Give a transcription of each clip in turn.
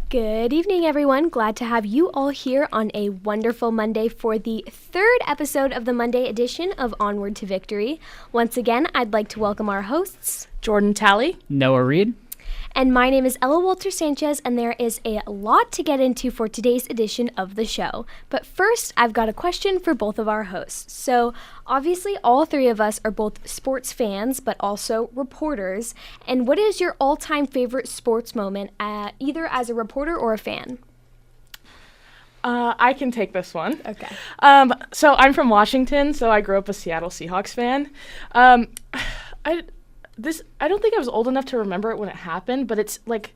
Good evening, everyone. Glad to have you all here on a wonderful Monday for the third episode of the Monday edition of Onward to Victory. Once again, I'd like to welcome our hosts, Jordan Talley, Noah Reed, and my name is Wolter-Sánchez, and there is a lot to get into for today's edition of the show. But first, I've got a question for both of our hosts. So, obviously, all three of us are both sports fans, but also reporters. And what is your all-time favorite sports moment, either as a reporter or a fan? I can take this one. Okay. So I'm from Washington, so I grew up a Seattle Seahawks fan. I don't think I was old enough to remember it when it happened, but it's like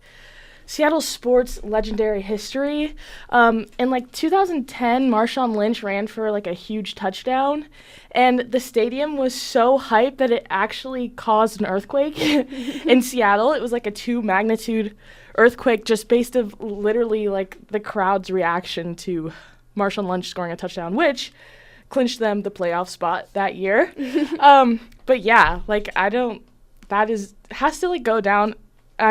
Seattle sports legendary history. In like 2010, Marshawn Lynch ran for like a huge touchdown, and the stadium was so hyped that it actually caused an earthquake in Seattle. It was like a 2 magnitude earthquake just based of literally like the crowd's reaction to Marshawn Lynch scoring a touchdown, which clinched them the playoff spot that year. But yeah, like has to like go down.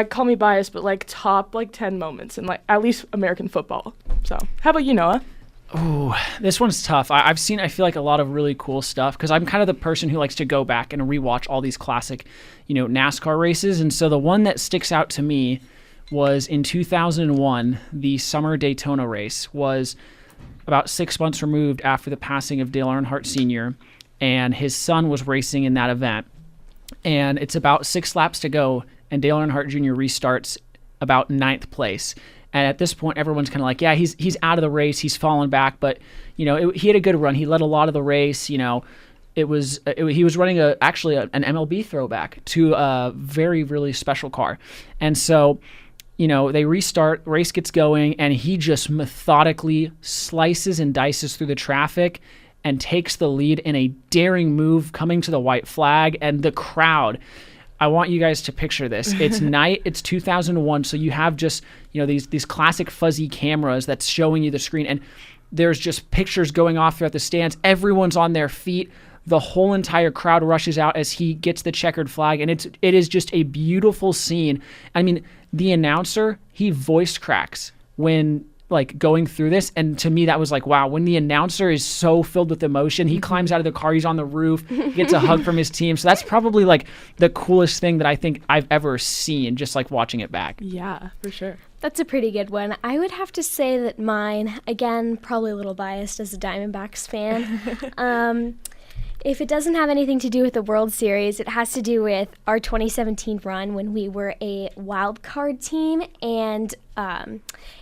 Call me biased, but like top like 10 moments in like at least American football. So how about you, Noah? Oh, this one's tough. I feel like a lot of really cool stuff because I'm kind of the person who likes to go back and rewatch all these classic, NASCAR races. And so the one that sticks out to me was in 2001, the Summer Daytona race was about 6 months removed after the passing of Dale Earnhardt Sr., and his son was racing in that event. And it's about 6 laps to go, and Dale Earnhardt Jr. restarts about 9th place. And at this point, everyone's kind of like, yeah, he's out of the race. He's fallen back. But, he had a good run. He led a lot of the race. He was running an MLB throwback to a very, really special car. And so, they restart, race gets going, and he just methodically slices and dices through the traffic and takes the lead in a daring move coming to the white flag. And the crowd, I want you guys to picture this. It's night, it's 2001, so you have just, these classic fuzzy cameras that's showing you the screen, and there's just pictures going off throughout the stands. Everyone's on their feet. The whole entire crowd rushes out as he gets the checkered flag, and it is just a beautiful scene. I mean, the announcer, he voice cracks when like going through this, and to me that was like, wow, when the announcer is so filled with emotion, he climbs out of the car, he's on the roof, gets a hug from his team. So that's probably like the coolest thing that I think I've ever seen, just like watching it back. Yeah, for sure. That's a pretty good one. I would have to say that mine, again, probably a little biased as a Diamondbacks fan. If it doesn't have anything to do with the World Series, it has to do with our 2017 run when we were a wild card team, and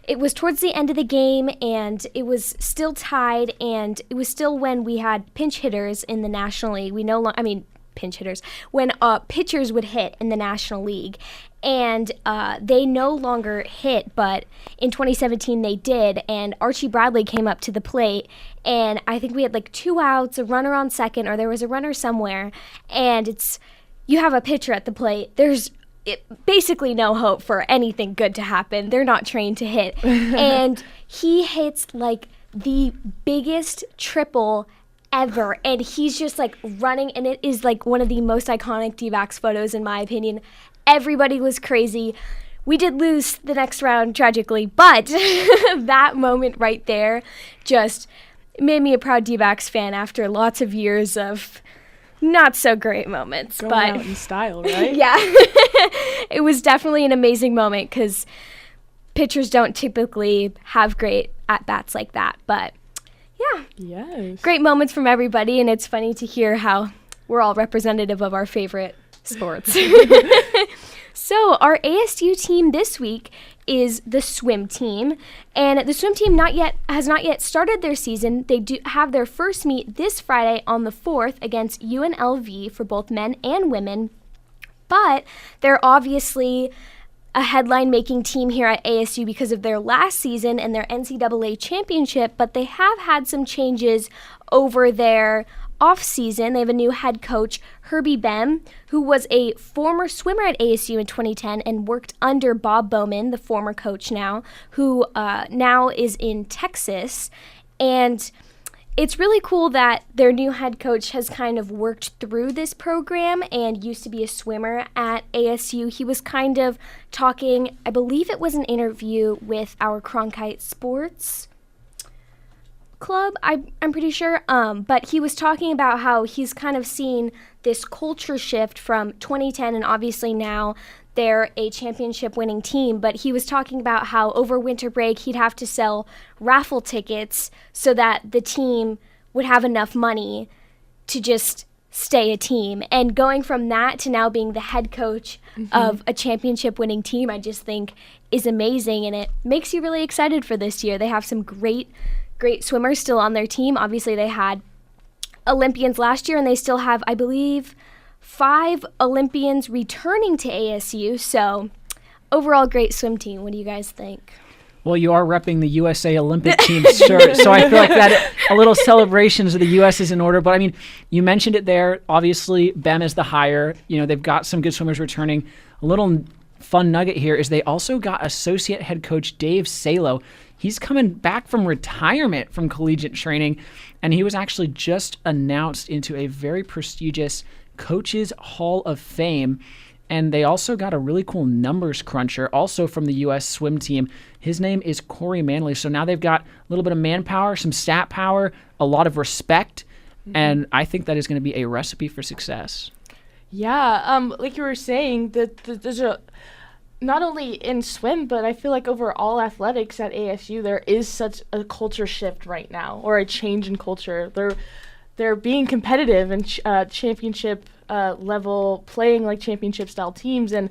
it was towards the end of the game, and it was still tied, and it was still when we had pinch hitters in the National League. Pinch hitters, when pitchers would hit in the National League, and they no longer hit, but in 2017 they did, and Archie Bradley came up to the plate, and I think we had like 2 outs, a runner on second, or there was a runner somewhere, and you have a pitcher at the plate, there's basically no hope for anything good to happen. They're not trained to hit. And he hits like the biggest triple ever, and he's just like running, and it is like one of the most iconic D-backs photos in my opinion. Everybody was crazy. We did lose the next round tragically, but that moment right there just made me a proud D-backs fan after lots of years of not so great moments. Going out in style, right? Yeah. It was definitely an amazing moment because pitchers don't typically have great at-bats like that, but yeah. Yes. Great moments from everybody, and it's funny to hear how we're all representative of our favorite sports. So our ASU team this week is the swim team, and the swim team has not yet started their season. They do have their first meet this Friday on the 4th against UNLV for both men and women, but they're obviously a headline-making team here at ASU because of their last season and their NCAA championship, but they have had some changes over their off-season. They have a new head coach, Herbie Bem, who was a former swimmer at ASU in 2010 and worked under Bob Bowman, the former coach now, who now is in Texas. And it's really cool that their new head coach has kind of worked through this program and used to be a swimmer at ASU. He was kind of talking, I believe it was an interview with our Cronkite Sports Club, I'm pretty sure, but he was talking about how he's kind of seen this culture shift from 2010, and obviously now they're a championship winning team, but he was talking about how over winter break he'd have to sell raffle tickets so that the team would have enough money to just stay a team. And going from that to now being the head coach of a championship winning team, I just think is amazing, and it makes you really excited for this year. They have some great swimmers still on their team. Obviously, they had Olympians last year, and they still have, I believe, 5 Olympians returning to ASU. So, overall, great swim team. What do you guys think? Well, you are repping the USA Olympic team shirt, so I feel like that a little celebrations of the U.S. is in order. But, I mean, you mentioned it there. Obviously, BEM is the hire. They've got some good swimmers returning. A little fun nugget here is they also got associate head coach Dave Salo. He's coming back from retirement from collegiate training, and he was actually just announced into a very prestigious Coaches Hall of Fame. And they also got a really cool numbers cruncher, also from the U.S. swim team. His name is Corey Manley. So now they've got a little bit of manpower, some stat power, a lot of respect, and I think that is going to be a recipe for success. Yeah, like you were saying, there's not only in swim, but I feel like over all athletics at ASU, there is such a culture shift right now, or a change in culture. They're being competitive and championship level, playing like championship style teams, and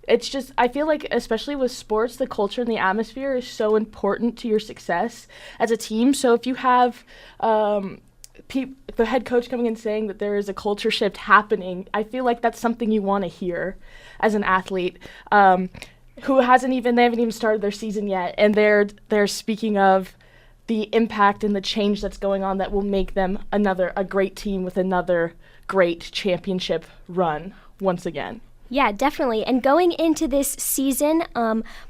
it's just, I feel like especially with sports, the culture and the atmosphere is so important to your success as a team. So if you have the head coach coming in saying that there is a culture shift happening, I feel like that's something you want to hear as an athlete who they haven't even started their season yet, and they're speaking of the impact and the change that's going on that will make them a great team with another great championship run once again. Yeah, definitely. And going into this season,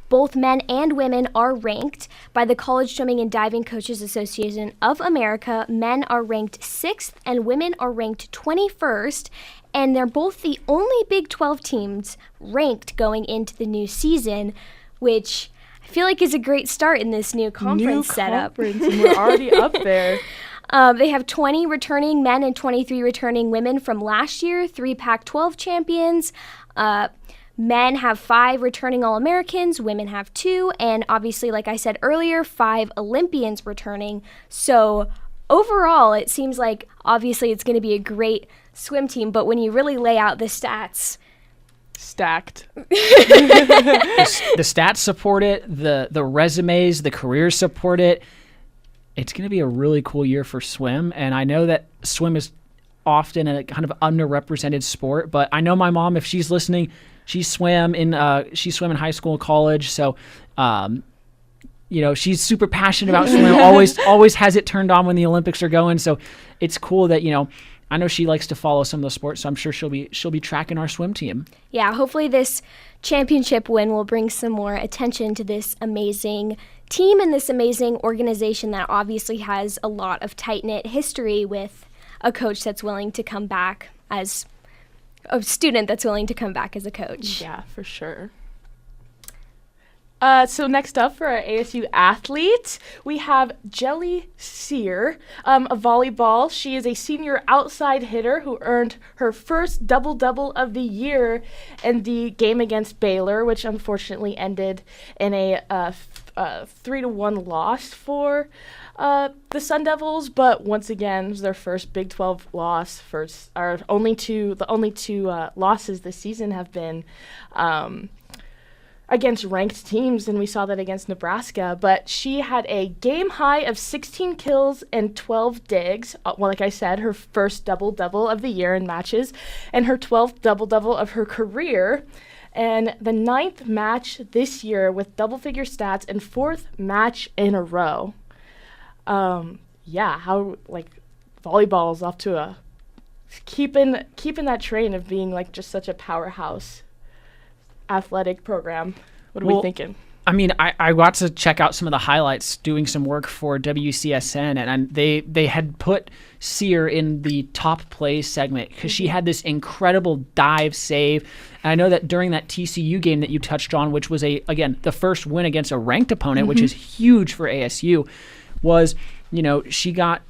both men and women are ranked by the College Swimming and Diving Coaches Association of America. Men are ranked 6th and women are ranked 21st. And they're both the only Big 12 teams ranked going into the new season, which I feel like is a great start in this new conference setup. And we're already up there. They have 20 returning men and 23 returning women from last year, 3 Pac-12 champions. Men have 5 returning All-Americans, women have 2, and obviously, like I said earlier, 5 Olympians returning. So overall, it seems like obviously it's going to be a great swim team, but when you really lay out the stats, stacked. The stats support it, the resumes, the careers support it. It's going to be a really cool year for swim, and I know that swim is often a kind of underrepresented sport, but I know my mom, if she's listening, she swam in high school and college, so she's super passionate about swim, always has it turned on when the Olympics are going, so it's cool that, I know she likes to follow some of the sports, so I'm sure she'll be tracking our swim team. Yeah, hopefully this championship win will bring some more attention to this amazing team and this amazing organization that obviously has a lot of tight-knit history with a coach that's willing to come back as a student that's willing to come back as a coach. Yeah, for sure. So next up for our ASU athlete, we have Jelly Sear of volleyball. She is a senior outside hitter who earned her first double-double of the year in the game against Baylor, which unfortunately ended in a 3-1 loss for the Sun Devils. But once again, it was their first Big 12 loss. The only two losses this season have been against ranked teams, and we saw that against Nebraska. But she had a game high of 16 kills and 12 digs. Well, like I said, her first double-double of the year in matches, and her 12th double-double of her career, and the 9th match this year with double-figure stats and 4th match in a row. How volleyball is off to a keeping that train of being just such a powerhouse athletic program. What are we thinking? I mean, I got to check out some of the highlights doing some work for WCSN, and they had put Sear in the top play segment because she had this incredible dive save. And I know that during that TCU game that you touched on, which was, again, the first win against a ranked opponent, which is huge for ASU, was, she got,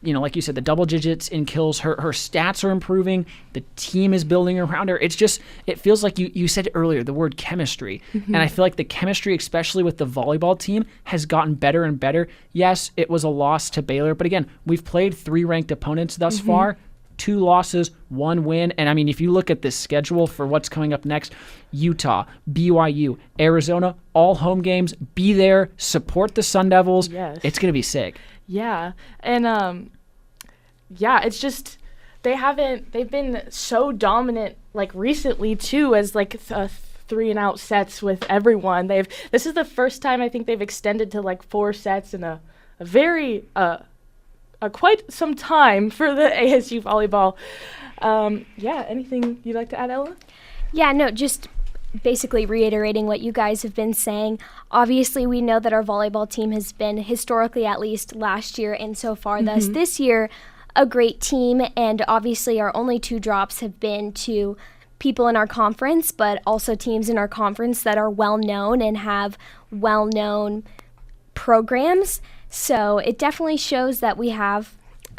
like you said, the double digits in kills. Her stats are improving. The team is building around her. It's just, it feels like you said earlier, the word chemistry. And I feel like the chemistry, especially with the volleyball team, has gotten better and better. Yes, it was a loss to Baylor, but again, we've played 3 ranked opponents thus far, 2 losses, 1 win. And I mean, if you look at this schedule for what's coming up next, Utah, BYU, Arizona, all home games, be there, support the Sun Devils. Yes. It's going to be sick. Yeah. And it's just they've been so dominant like recently too, as like 3-and-out sets with everyone. This is the first time I think they've extended to like 4 sets in a very quite some time for the ASU volleyball. Anything you'd like to add, Ella? Yeah, no, just basically reiterating what you guys have been saying. Obviously, we know that our volleyball team has been, historically at least, last year and so far thus this year, a great team. And obviously, our only 2 drops have been to people in our conference, but also teams in our conference that are well-known and have well-known programs. So it definitely shows that we have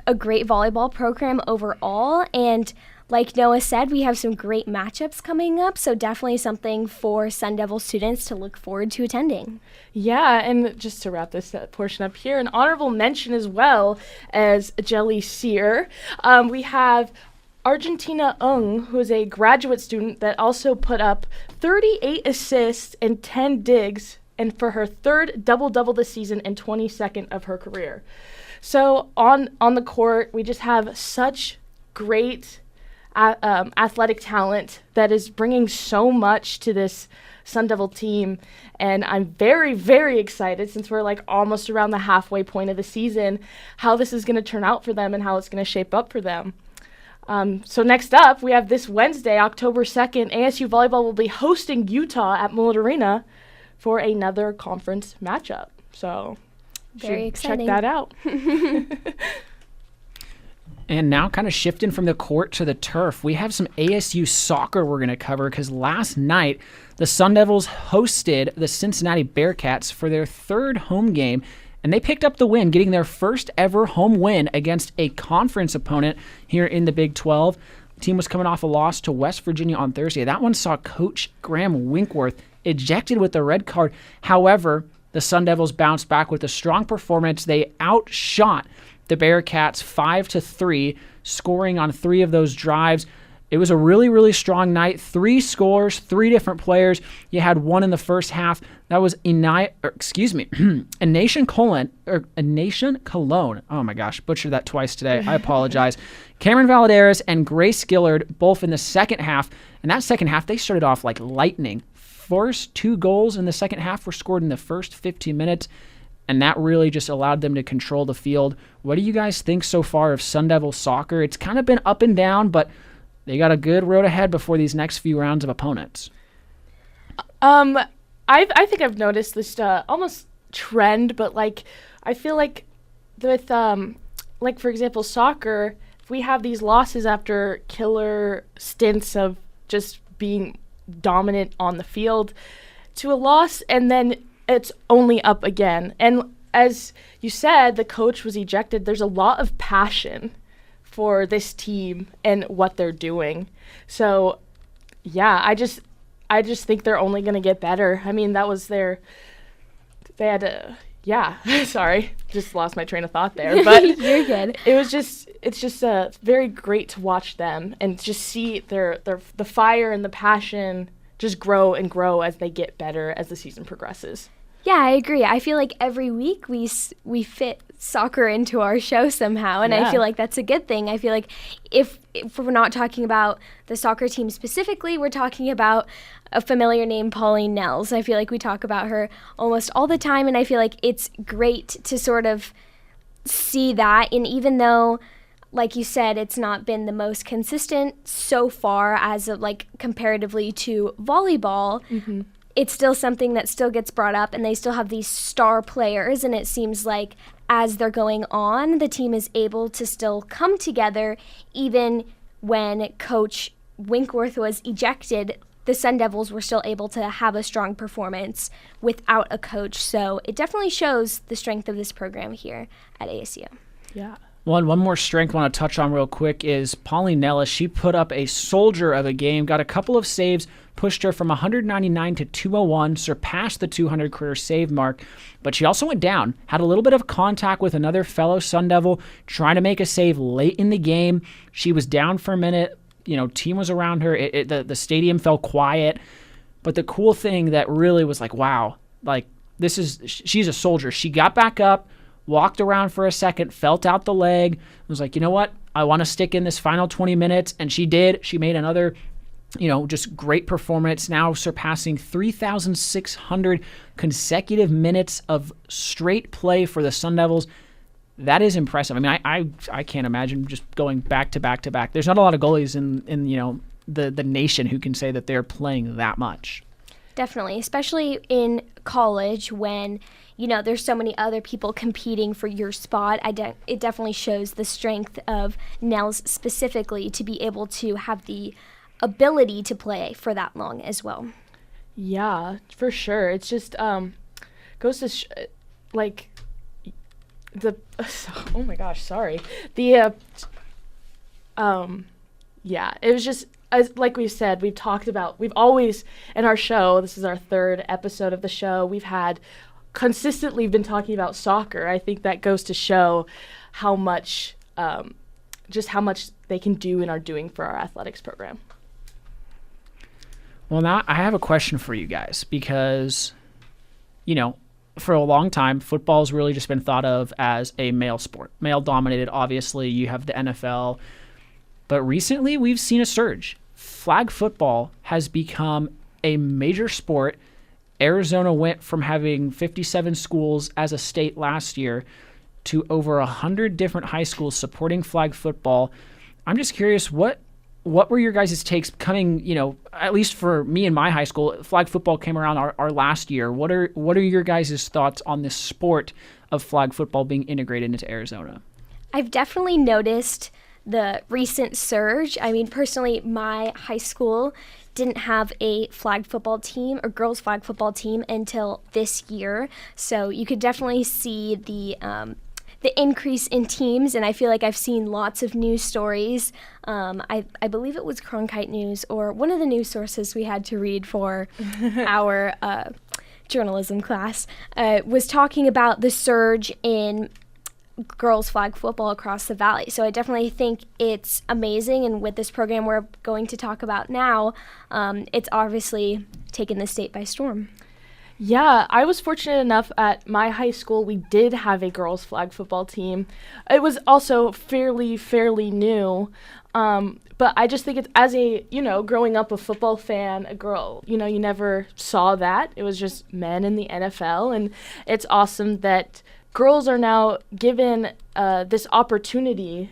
a great volleyball program overall. And like Noah said, we have some great matchups coming up, so definitely something for Sun Devil students to look forward to attending. Yeah, and just to wrap this portion up here, an honorable mention as well as Jelly Sear. We have Argentina Ung, who is a graduate student that also put up 38 assists and 10 digs, and for her 3rd double-double this season and 22nd of her career. So on the court, we just have such great athletic talent that is bringing so much to this Sun Devil team, and I'm very, very excited, since we're like almost around the halfway point of the season, how this is going to turn out for them and how it's going to shape up for them. So next up, we have this Wednesday, October 2nd, ASU volleyball will be hosting Utah at Mullet Arena for another conference matchup. So very exciting. Check that out. And now kind of shifting from the court to the turf, we have some ASU soccer we're going to cover, because last night the Sun Devils hosted the Cincinnati Bearcats for their 3rd home game, and they picked up the win, getting their first ever home win against a conference opponent here in the Big 12. The team was coming off a loss to West Virginia on Thursday. That one saw Coach Graham Winkworth ejected with a red card. However, the Sun Devils bounced back with a strong performance. They outshot the Bearcats 5-3, scoring on 3 of those drives. It was a really, really strong night. 3 scores, 3 different players. You had one in the first half. That was A Nation Cologne. Oh my gosh, butchered that twice today. I apologize. Cameron Valadares and Grace Gillard both in the second half. And that second half, they started off like lightning. First 2 goals in the second half were scored in the first 15 minutes. And that really just allowed them to control the field. What do you guys think so far of Sun Devil soccer? It's kind of been up and down, but they got a good road ahead before these next few rounds of opponents. I think I've noticed this almost trend, but like I feel like with like for example soccer, if we have these losses after killer stints of just being dominant on the field to a loss, and then it's only up again. And as you said, the coach was ejected. There's a lot of passion for this team and what they're doing. So, yeah, I just think they're only going to get better. I mean, they had a, sorry, just lost my train of thought there. But you're good. It's just very great to watch them and just see the fire and the passion just grow and grow as they get better as the season progresses. Yeah, I agree. I feel like every week we fit soccer into our show somehow, and I feel like that's a good thing. I feel like if we're not talking about the soccer team specifically, we're talking about a familiar name, Pauline Nels. I feel like we talk about her almost all the time, and I feel like it's great to sort of see that. And even though, like you said, it's not been the most consistent so far as of, like comparatively to volleyball, it's still something that still gets brought up, and they still have these star players, and it seems like as they're going on, the team is able to still come together. Even when Coach Winkworth was ejected, the Sun Devils were still able to have a strong performance without a coach. So it definitely shows the strength of this program here at ASU. Yeah. One more strength I want to touch on real quick is Pauline Nellis. She put up a soldier of a game, got a couple of saves, pushed her from 199 to 201, surpassed the 200 career save mark, but she also went down, had a little bit of contact with another fellow Sun Devil, trying to make a save late in the game. She was down for a minute. Team was around her. The stadium fell quiet. But the cool thing that really was like, wow, like she's a soldier. She got back up, walked around for a second, felt out the leg, was like, you know what? I want to stick in this final 20 minutes. And she did. She made another, just great performance, now surpassing 3,600 consecutive minutes of straight play for the Sun Devils. That is impressive. I mean, I can't imagine just going back to back to back. There's not a lot of goalies in the nation who can say that they're playing that much. Definitely, especially in college when there's so many other people competing for your spot. It definitely shows the strength of Nels specifically to be able to have the ability to play for that long as well. Yeah, for sure. It's just goes to oh my gosh, sorry. It was just, like we've said, we've always, in our show, this is our third episode of the show, we've had consistently been talking about soccer. I think that goes to show how much they can do and are doing for our athletics program. Well, now I have a question for you guys because, for a long time, football's really just been thought of as a male sport. Male-dominated, obviously. You have the NFL. But recently, we've seen a surge. Flag football has become a major sport. Arizona went from having 57 schools as a state last year to over 100 different high schools supporting flag football. I'm just curious, what were your guys' takes coming, at least for me in my high school, flag football came around our last year. What are your guys' thoughts on this sport of flag football being integrated into Arizona? I've definitely noticed the recent surge. I mean, personally, my high school didn't have a flag football team or girls flag football team until this year. So you could definitely see the increase in teams, and I feel like I've seen lots of news stories. I believe it was Cronkite News or one of the news sources we had to read for our journalism class was talking about the surge in girls flag football across the valley. So I definitely think it's amazing, and with this program we're going to talk about now, it's obviously taken the state by storm. Yeah, I was fortunate enough at my high school, we did have a girls flag football team. It was also fairly new, but I just think it's, as a, growing up a football fan, a girl, you never saw that. It was just men in the NFL, and it's awesome that girls are now given this opportunity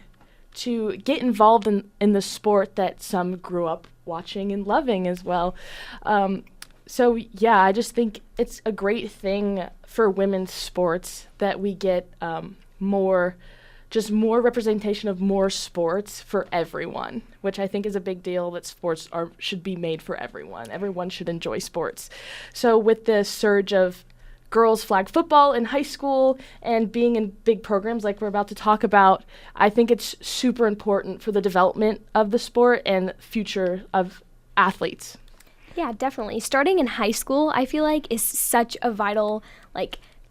to get involved in the sport that some grew up watching and loving as well. So, yeah, I just think it's a great thing for women's sports that we get more representation of more sports for everyone, which I think is a big deal, that sports should be made for everyone. Everyone should enjoy sports. So with the surge of girls flag football in high school and being in big programs like we're about to talk about, I think it's super important for the development of the sport and future of athletes. Yeah, definitely. Starting in high school, I feel like, is such a vital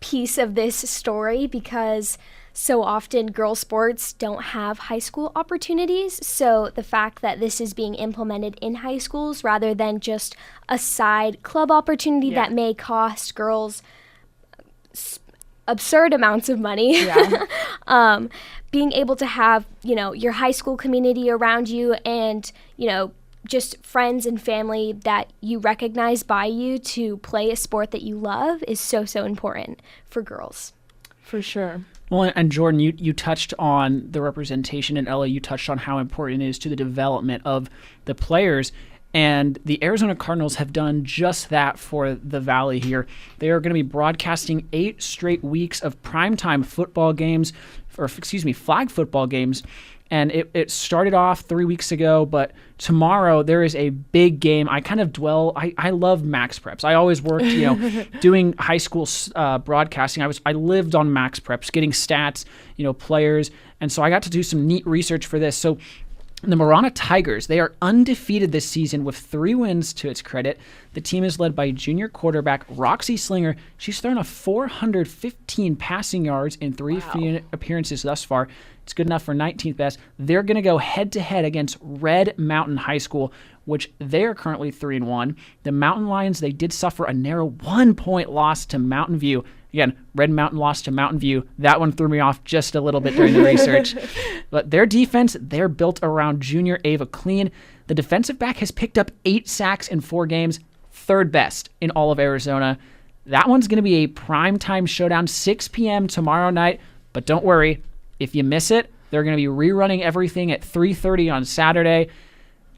piece of this story, because so often girls sports don't have high school opportunities. So the fact that this is being implemented in high schools rather than just a side club opportunity that may cost girls absurd amounts of money. Yeah. Being able to have, your high school community around you and, just friends and family that you recognize by you to play a sport that you love is so important for girls. For sure. Well, and Jordan, you touched on the representation, and Ella, you touched on how important it is to the development of the players. And the Arizona Cardinals have done just that for the Valley here. They are going to be broadcasting 8 straight weeks of primetime football games, flag football games. And it started off 3 weeks ago, but tomorrow there is a big game. I kind of I love Max Preps. I always worked, doing high school broadcasting. I lived on Max Preps, getting stats, players. And so I got to do some neat research for this. So the Marana Tigers, they are undefeated this season with 3 wins to its credit. The team is led by junior quarterback Roxy Slinger. She's thrown a 415 passing yards in 3 appearances thus far. It's good enough for 19th best. They're going to go head-to-head against Red Mountain High School, which they're currently 3-1. The Mountain Lions, they did suffer a narrow 1-point loss to Mountain View. Again, Red Mountain lost to Mountain View. That one threw me off just a little bit during the research. But their defense, they're built around junior Ava Clean. The defensive back has picked up 8 sacks in 4 games, 3rd best in all of Arizona. That one's going to be a primetime showdown, 6 p.m. tomorrow night. But don't worry, if you miss it, they're going to be rerunning everything at 3:30 on Saturday.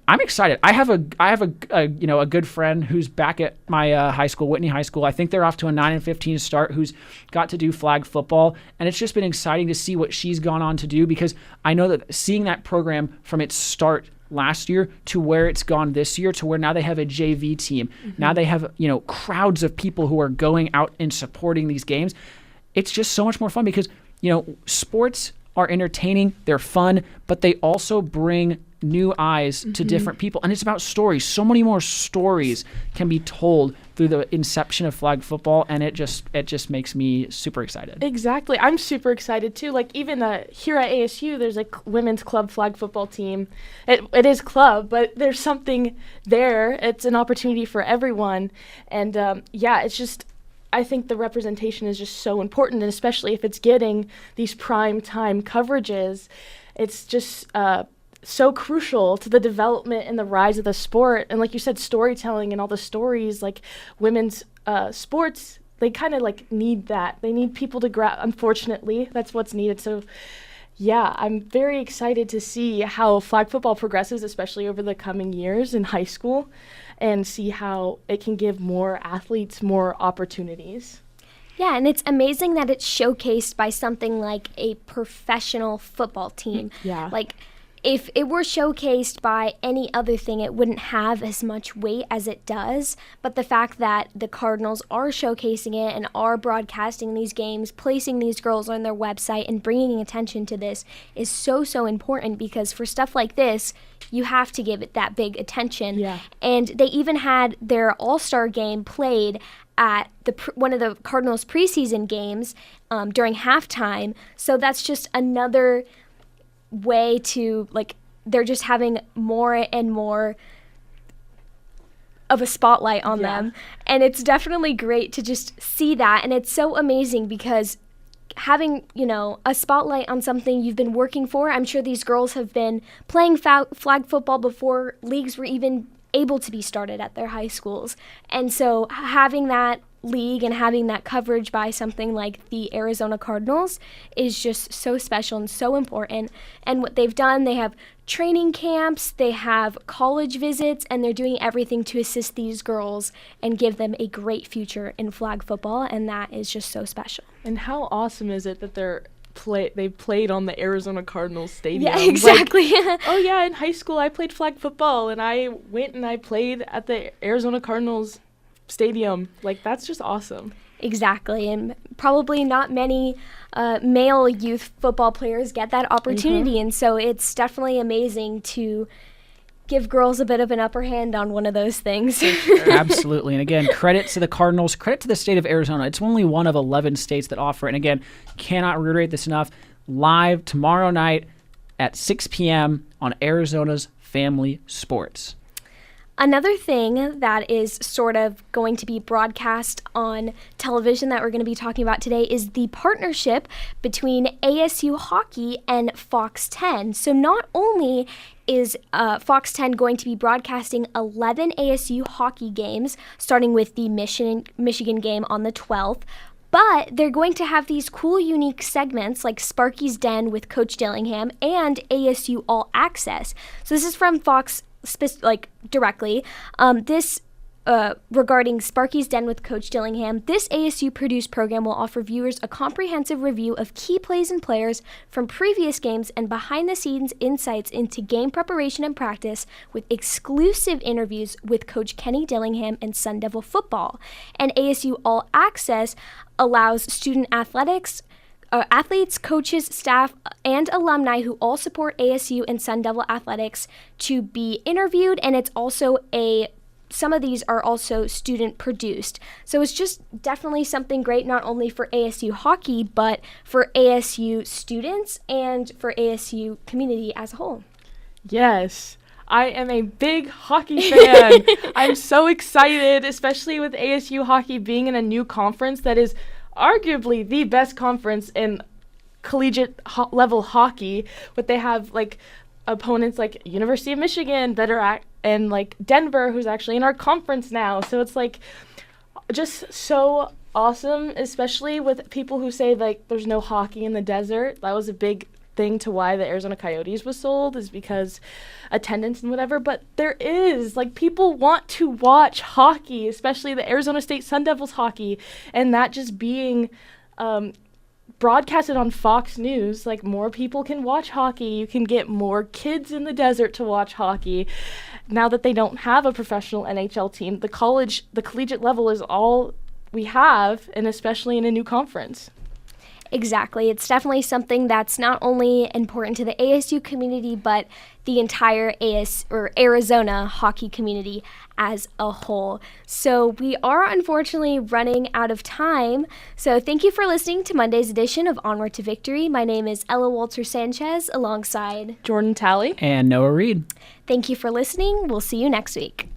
I'm excited. I have a good friend who's back at my high school, Whitney High School. I think they're off to a 9-15 start, who's got to do flag football, and it's just been exciting to see what she's gone on to do, because I know that seeing that program from its start last year to where it's gone this year, to where now they have a JV team. Mm-hmm. Now they have, crowds of people who are going out and supporting these games. It's just so much more fun because, sports are entertaining, they're fun, but they also bring new eyes to different people, and it's about stories. So many more stories can be told through the inception of flag football, and it just makes me super excited. Exactly. I'm super excited too. Like, even here at ASU, there's a women's club flag football team. It is club, but there's something there. It's an opportunity for everyone, and it's just, I think the representation is just so important, and especially if it's getting these prime time coverages, it's just so crucial to the development and the rise of the sport. And like you said, storytelling and all the stories, like women's sports, they kind of need that. They need people to grab. Unfortunately, that's what's needed. So yeah, I'm very excited to see how flag football progresses, especially over the coming years in high school, and see how it can give more athletes more opportunities. Yeah, and it's amazing that it's showcased by something like a professional football team. Yeah. If it were showcased by any other thing, it wouldn't have as much weight as it does. But the fact that the Cardinals are showcasing it and are broadcasting these games, placing these girls on their website and bringing attention to this is so, so important, because for stuff like this, you have to give it that big attention. Yeah. And they even had their all-star game played at one of the Cardinals preseason games during halftime. So that's just another way to, they're just having more and more of a spotlight on them, and it's definitely great to just see that. And it's so amazing because having a spotlight on something you've been working for, I'm sure these girls have been playing flag football before leagues were even able to be started at their high schools, and so having that league and having that coverage by something like the Arizona Cardinals is just so special and so important. And what they've done, they have training camps, they have college visits, and they're doing everything to assist these girls and give them a great future in flag football, and that is just so special. And how awesome is it that they played on the Arizona Cardinals stadium? Yeah, exactly. In high school I played flag football, and I went and I played at the Arizona Cardinals stadium. That's just awesome. Exactly, and probably not many male youth football players get that opportunity, and so it's definitely amazing to give girls a bit of an upper hand on one of those things. Absolutely, and again, credit to the Cardinals, credit to the state of Arizona. It's only one of 11 states that offer it, and again, cannot reiterate this enough. Live tomorrow night at 6 p.m. on Arizona's Family Sports. Another thing that is sort of going to be broadcast on television that we're going to be talking about today is the partnership between ASU Hockey and Fox 10. So not only is Fox 10 going to be broadcasting 11 ASU hockey games, starting with the Michigan game on the 12th, but they're going to have these cool, unique segments like Sparky's Den with Coach Dillingham and ASU All Access. So this is from Fox directly. This regarding Sparky's Den with Coach Dillingham, this ASU-produced program will offer viewers a comprehensive review of key plays and players from previous games and behind-the-scenes insights into game preparation and practice with exclusive interviews with Coach Kenny Dillingham and Sun Devil football. And ASU All Access allows student athletes, coaches, staff, and alumni who all support ASU and Sun Devil athletics to be interviewed, and it's also some of these are also student produced. So it's just definitely something great, not only for ASU hockey, but for ASU students and for ASU community as a whole. Yes. I am a big hockey fan. I'm so excited, especially with ASU hockey being in a new conference that is arguably the best conference in collegiate level hockey. But they have opponents like University of Michigan that are and Denver, who's actually in our conference now. So it's just so awesome, especially with people who say there's no hockey in the desert. That was a big thing to why the Arizona Coyotes was sold, is because attendance and whatever. But there is people want to watch hockey, especially the Arizona State Sun Devils hockey, and that just being broadcasted on Fox News, more people can watch hockey. You can get more kids in the desert to watch hockey. Now that they don't have a professional NHL team, the collegiate level is all we have, and especially in a new conference. Exactly. It's definitely something that's not only important to the ASU community, but the entire Arizona hockey community as a whole. So we are unfortunately running out of time. So thank you for listening to Monday's edition of Onward to Victory. My name is Ella Wolter-Sánchez alongside Jordan Talley and Noah Reed. Thank you for listening. We'll see you next week.